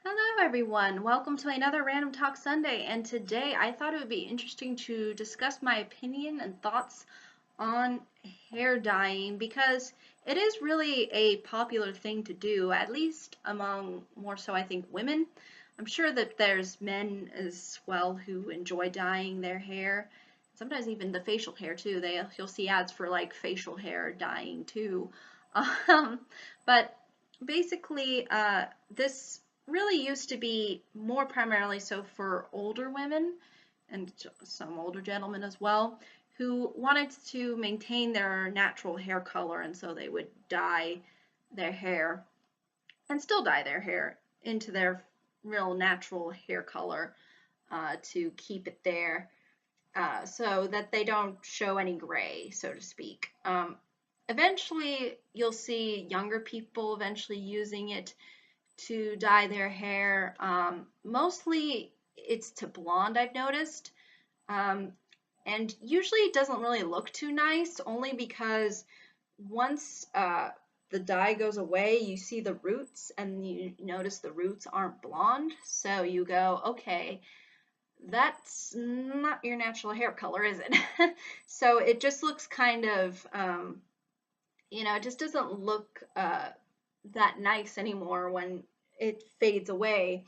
Hello, everyone. Welcome to another Random Talk Sunday. And today I thought it would be interesting to discuss my opinion and thoughts on hair dyeing because it is really a popular thing to do, at least among more so, I think, women. I'm sure that there's men as well who enjoy dyeing their hair. Sometimes even the facial hair too. You'll see ads for like facial hair dyeing too. Um, but basically, this really used to be more primarily so for older women and some older gentlemen as well who wanted to maintain their natural hair color, and so they would dye their hair and still dye their hair into their real natural hair color to keep it there so that they don't show any gray, so to speak. Eventually, you'll see younger people eventually using it to dye their hair. Mostly it's to blonde, I've noticed. Um, and usually it doesn't really look too nice, only because once the dye goes away, you see the roots and you notice the roots aren't blonde. So you go, okay, that's not your natural hair color, is it? So it just looks kind of, it just doesn't look that nice anymore when it fades away.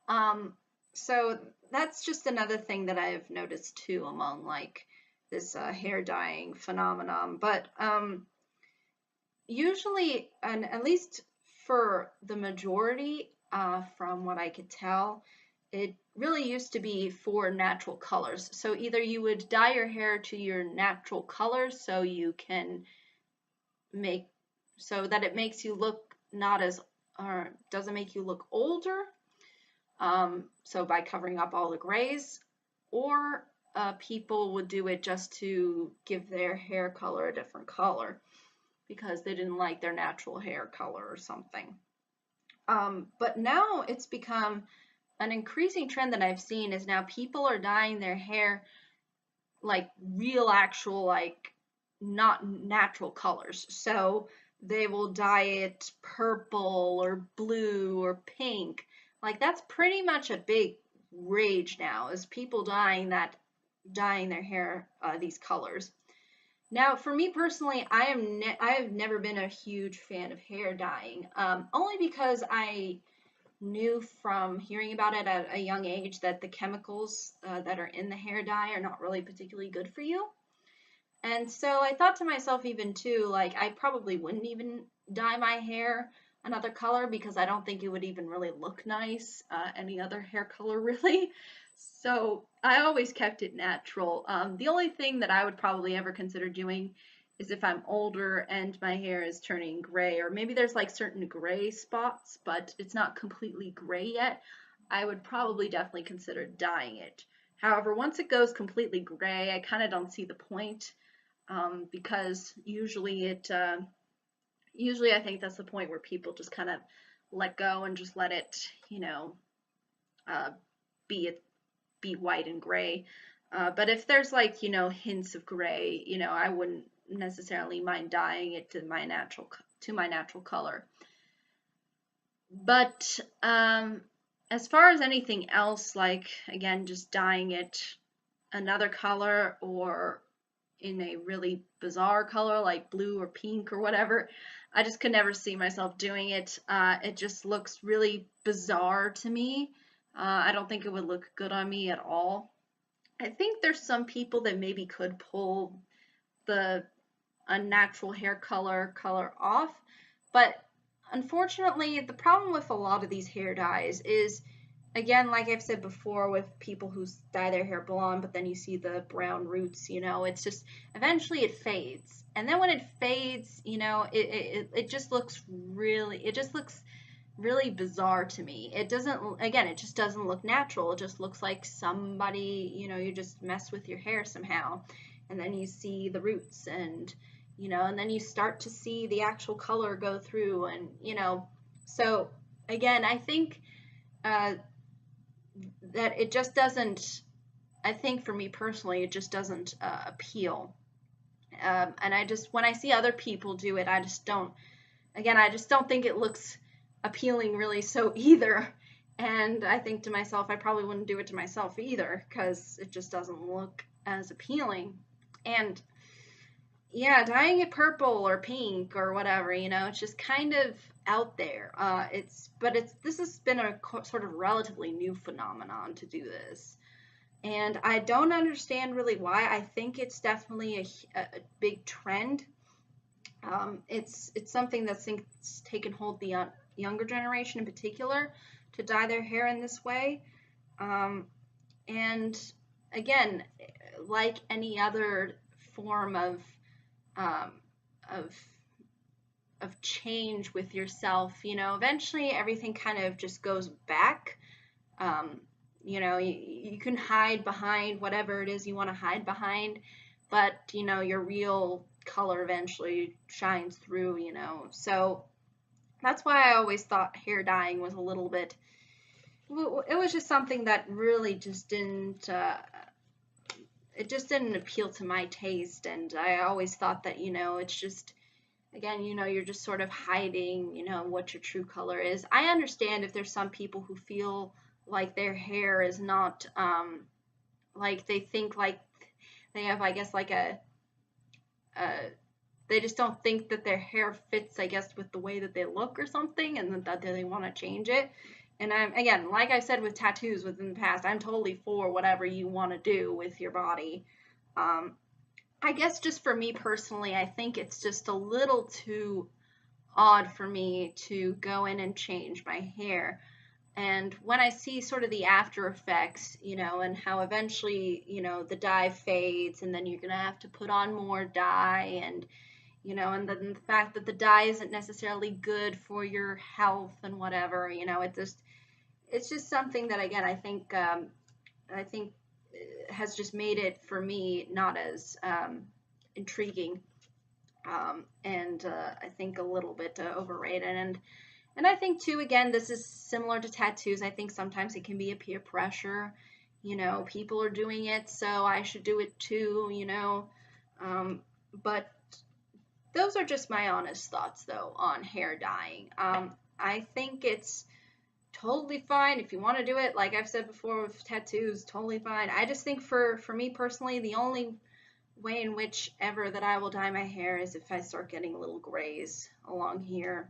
Um, so that's just another thing that I've noticed too among like this hair dyeing phenomenon. But usually, and at least for the majority, from what I could tell, it really used to be for natural colors. So either you would dye your hair to your natural colors so you can make so that it makes you look not as or doesn't make you look older, so by covering up all the grays, or people would do it just to give their hair color a different color because they didn't like their natural hair color or something. But now it's become an increasing trend that I've seen is now people are dyeing their hair like real actual like not natural colors. So they will dye it purple or blue or pink. Like that's pretty much a big rage now is people dyeing their hair these colors. Now, for me personally, I have never been a huge fan of hair dyeing, only because I knew from hearing about it at a young age that the chemicals that are in the hair dye are not really particularly good for you. And so I thought to myself, even too, like I probably wouldn't even dye my hair another color because I don't think it would even really look nice, any other hair color really. So I always kept it natural. The only thing that I would probably ever consider doing is if I'm older and my hair is turning gray, or maybe there's like certain gray spots, but it's not completely gray yet. I would probably definitely consider dyeing it. However, once it goes completely gray, I kind of don't see the point because usually I think that's the point where people just kind of let go and just let it, uh, be it be white and gray. But if there's like hints of gray, I wouldn't necessarily mind dyeing it to my natural color. But as far as anything else, like again, just dyeing it another color or in a really bizarre color like blue or pink or whatever, I just could never see myself doing it. It just looks really bizarre to me. I don't think it would look good on me at all. I think there's some people that maybe could pull the unnatural hair color off, but unfortunately, the problem with a lot of these hair dyes is, again, like I've said before, with people who dye their hair blonde, but then you see the brown roots, it's just eventually it fades. And then when it fades, it just looks really bizarre to me. It doesn't, again, it just doesn't look natural. It just looks like somebody, you just mess with your hair somehow. And then you see the roots and then you start to see the actual color go through so again, I think uh, that it just doesn't, I think for me personally, it just doesn't appeal. And I just, when I see other people do it, I just don't think it looks appealing really so either. And I think to myself, I probably wouldn't do it to myself either because it just doesn't look as appealing. And yeah, dyeing it purple or pink or whatever, it's just kind of out there. This has been a sort of relatively new phenomenon to do this. And I don't understand really why. I think it's definitely a big trend. It's something that's taken hold the younger generation in particular to dye their hair in this way. And again, like any other form um, of of change with yourself, eventually everything kind of just goes back. Um, you can hide behind whatever it is you want to hide behind, but your real color eventually shines through. So that's why I always thought hair dyeing was a little bit. It was just something that really just didn't. It just didn't appeal to my taste, and I always thought that it's just, again, you're just sort of hiding what your true color is. I understand if there's some people who feel like their hair is not like they think like they have, I guess, like a they just don't think that their hair fits, I guess, with the way that they look or something, and that they want to change it. And I'm, again, like I said with tattoos within the past, I'm totally for whatever you want to do with your body. I guess just for me personally, I think it's just a little too odd for me to go in and change my hair. And when I see sort of the after effects, and how eventually, the dye fades and then you're going to have to put on more dye, and and then the fact that the dye isn't necessarily good for your health and whatever, it's just something that, again, I think has just made it for me not as intriguing, and I think a little bit overrated. And I think too, again, this is similar to tattoos. I think sometimes it can be a peer pressure. People are doing it, so I should do it too. But those are just my honest thoughts, though, on hair dyeing. I think it's totally fine if you want to do it. Like I've said before with tattoos, totally fine. I just think for me personally, the only way in which ever that I will dye my hair is if I start getting little grays along here.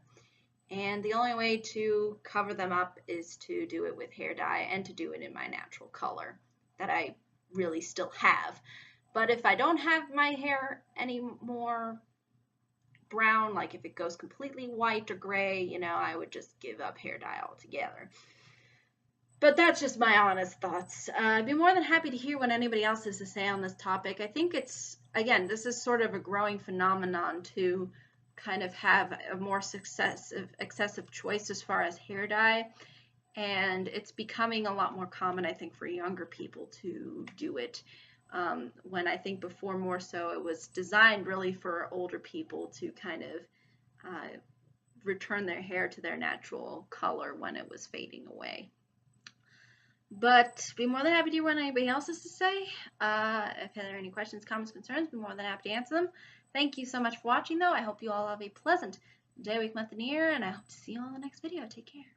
And the only way to cover them up is to do it with hair dye and to do it in my natural color that I really still have. But if I don't have my hair anymore brown, like if it goes completely white or gray, I would just give up hair dye altogether. But that's just my honest thoughts. I'd be more than happy to hear what anybody else has to say on this topic. I think it's, again, this is sort of a growing phenomenon to kind of have a more excessive choice as far as hair dye. And it's becoming a lot more common, I think, for younger people to do it. When I think before more so it was designed really for older people to kind of return their hair to their natural color when it was fading away. But be more than happy to hear what anybody else has to say. If there are any questions, comments, concerns, be more than happy to answer them. Thank you so much for watching, though. I hope you all have a pleasant day, week, month, and year, and I hope to see you all in the next video. Take care.